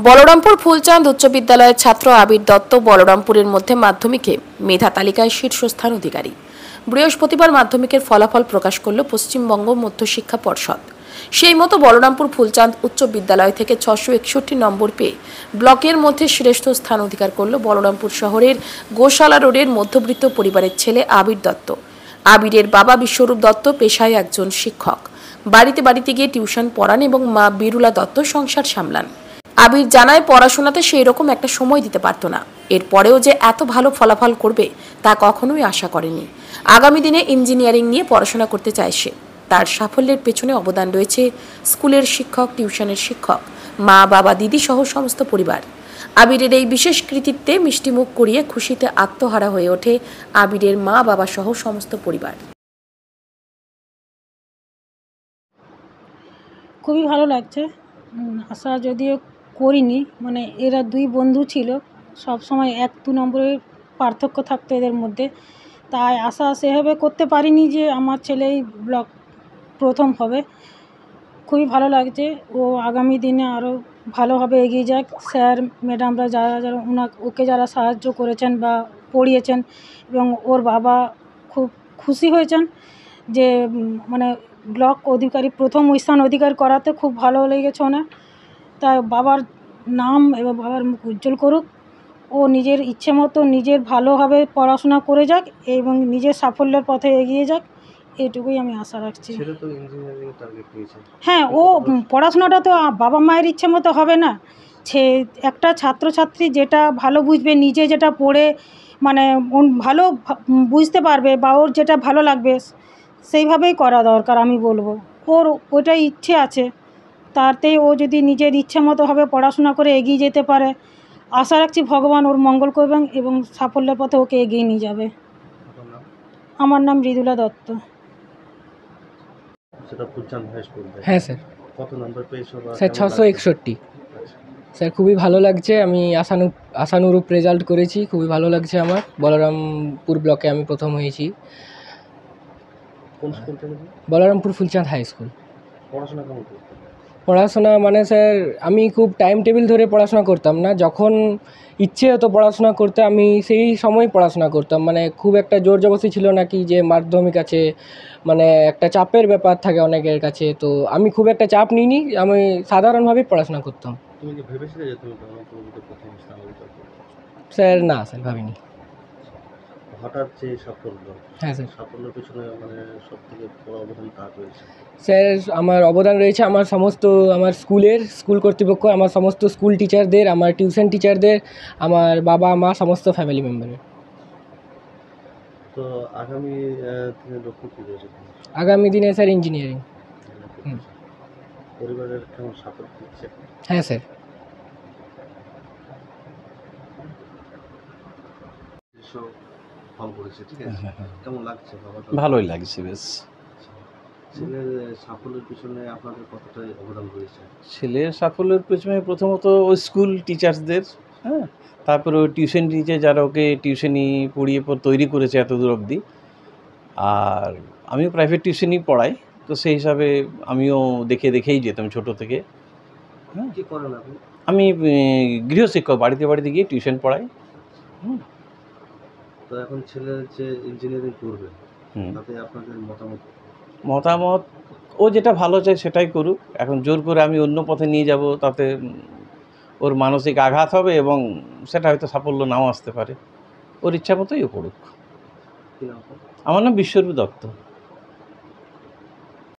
বলরামপুর ফুলচাঁদ উচ্চ বিদ্যালয়ের ছাত্র আবির দত্ত বলরামপুরের মধ্যে মাধ্যমিকে মেধা তালিকায় শীর্ষস্থান অধিকারী। বৃহস্পতিবার মাধ্যমিকের ফলাফল প্রকাশ করল পশ্চিমবঙ্গ মধ্যশিক্ষা পর্ষদ। সেই মতো বলরামপুর ফুলচাঁদ উচ্চ বিদ্যালয় থেকে 661 নম্বর পেয়ে ব্লকের মধ্যে শ্রেষ্ঠ স্থান অধিকার করল বলরামপুর শহরের গোশালা রোডের মধ্যবিত্ত পরিবারের ছেলে আবির দত্ত। আবিরের বাবা বিশ্বরূপ দত্ত পেশায় একজন শিক্ষক। বাড়িতে বাড়িতে গিয়ে টিউশন পড়ান এবং মা বিরুলা দত্ত সংসার সামলান। আবির জানায় পড়াশোনাতে সেই রকম একটা সময় দিতে পারতো না। এরপরেও যে এত ভালো ফলাফল করবে তা কখনোই আশা করেনি। আগামী দিনে ইঞ্জিনিয়ারিং নিয়ে পড়াশোনা করতে চায় সে। তার সাফল্যের পেছনে অবদান রয়েছে স্কুলের শিক্ষক, টিউশনের শিক্ষক, মা, বাবা, দিদি সহ সমস্ত পরিবার। আবিরের এই বিশেষ কৃতিত্বে মিষ্টিমুখ করিয়ে খুশিতে আত্মহারা হয়ে ওঠে আবিরের মা, বাবা সহ সমস্ত পরিবার। খুবই ভালো লাগছে। আশা যদিও করিনি, মানে এরা দুই বন্ধু ছিল, সব সময় 1-2 নম্বরের পার্থক্য থাকতো এদের মধ্যে, তাই আশা সেভাবে করতে পারিনি যে আমার ছেলেই ব্লক প্রথম হবে। খুবই ভালো লাগছে। ও আগামী দিনে আরও ভালোভাবে এগিয়ে যাক। স্যার ম্যাডামরা যারা ওকে যারা সাহায্য করেছেন বা পড়িয়েছেন, এবং ওর বাবা খুব খুশি হয়েছেন যে মানে ব্লক অধিকারী প্রথম স্থান অধিকার করাতে খুব ভালো লেগেছে ওনার। তাই বাবার নাম এবং বাবার মুখ উজ্জ্বল করুক। ও নিজের ইচ্ছে মতো নিজের ভালোভাবে পড়াশোনা করে যাক এবং নিজের সাফল্যের পথে এগিয়ে যাক, এটুকুই আমি আশা রাখছি। হ্যাঁ, ও পড়াশোনাটা তো বাবা মায়ের ইচ্ছে মতো হবে না। একটা ছাত্রছাত্রী যেটা ভালো বুঝবে, নিজে যেটা পড়ে মানে ভালো বুঝতে পারবে বা ওর যেটা ভালো লাগবে সেইভাবেই করা দরকার আমি বলবো। ওর ওইটাই ইচ্ছে আছে, তাতেই ও যদি নিজের ইচ্ছে মতোভাবে পড়াশোনা করে এগিয়ে যেতে পারে, আশা রাখছি ভগবান ওর মঙ্গল করবেন এবং সাফল্যের পথে ওকে এগিয়ে নিয়ে যাবে। আমার নাম মৃদুলা দত্ত। হ্যাঁ স্যার। কত নম্বর পেয়েছো? স্যার 661। স্যার খুবই ভালো লাগছে। আমি আশানুরূপ রেজাল্ট করেছি, খুবই ভালো লাগছে আমার। বলরামপুর ব্লকে আমি প্রথম হয়েছি। Balrampur Phulchand high school. পড়াশোনা মানে স্যার আমি খুব টাইম টেবিল ধরে পড়াশোনা করতাম না। যখন ইচ্ছে হতো পড়াশোনা করতে আমি সেই সময় পড়াশোনা করতাম। মানে খুব একটা জোর জবরদস্তি ছিল না কি যে মাধ্যমিক আছে, মানে একটা চাপের ব্যাপার থাকে অনেকের কাছে। তো আমি খুব একটা চাপ নিইনি, আমি সাধারণভাবেই পড়াশোনা করতাম। তুমি কি ভেবেছিলে যে তুমি প্রথম স্থান অধিকার করবে? স্যার না স্যার, ভাবিনি। হঠাৎ যে সাফল্য, হ্যাঁ স্যার, সাফল্যের পিছনে মানে সবথেকে বড় অবদান কার রয়েছে? স্যার আমার অবদান রয়েছে আমার স্কুল কর্তৃপক্ষ, আমার সমস্ত স্কুল টিচারদের, আমার টিউশন টিচারদের, আমার বাবা মা, সমস্ত ফ্যামিলি মেম্বারের। তো আগামী দিনে লক্ষ্য কী রয়েছে? আগামী দিনে স্যার ইঞ্জিনিয়ারিং। পরিবারের কেমন সাপোর্ট দিচ্ছে? হ্যাঁ স্যার। কেমন লাগছে? ভালোই লাগছে বেশ। ছেলের সাফল্যের পিছনে আপনাদের কতটা অবদান রয়েছে? ছেলের সাফল্যের পেছনে প্রথমত ওই স্কুল টিচার্সদের, হ্যাঁ, তারপরে ওই টিউশন টিচার যারা ওকে টিউশনি পড়িয়ে তৈরি করেছে এত দূর অবধি। আর আমিও প্রাইভেট টিউশনই পড়াই, তো সেই হিসাবে আমিও দেখেই যেতাম ছোটো থেকে। হ্যাঁ, কী করেন আপনি? আমি গৃহশিক্ষক, বাড়িতে বাড়িতে গিয়ে টিউশন পড়াই। তো এখন ছেলে যে ইঞ্জিনিয়ারিং করবে, তাতে আপনাদের মতামত ও যেটা ভালো চায় সেটাই করুক। এখন জোর করে আমি অন্য পথে নিয়ে যাব, তাতে ওর মানসিক আঘাত হবে এবং সেটা হয়তো সাফল্য নাও আসতে পারে। ওর ইচ্ছা মতোই ও পড়ুক। আমার নাম বিশ্বরূপ দত্ত।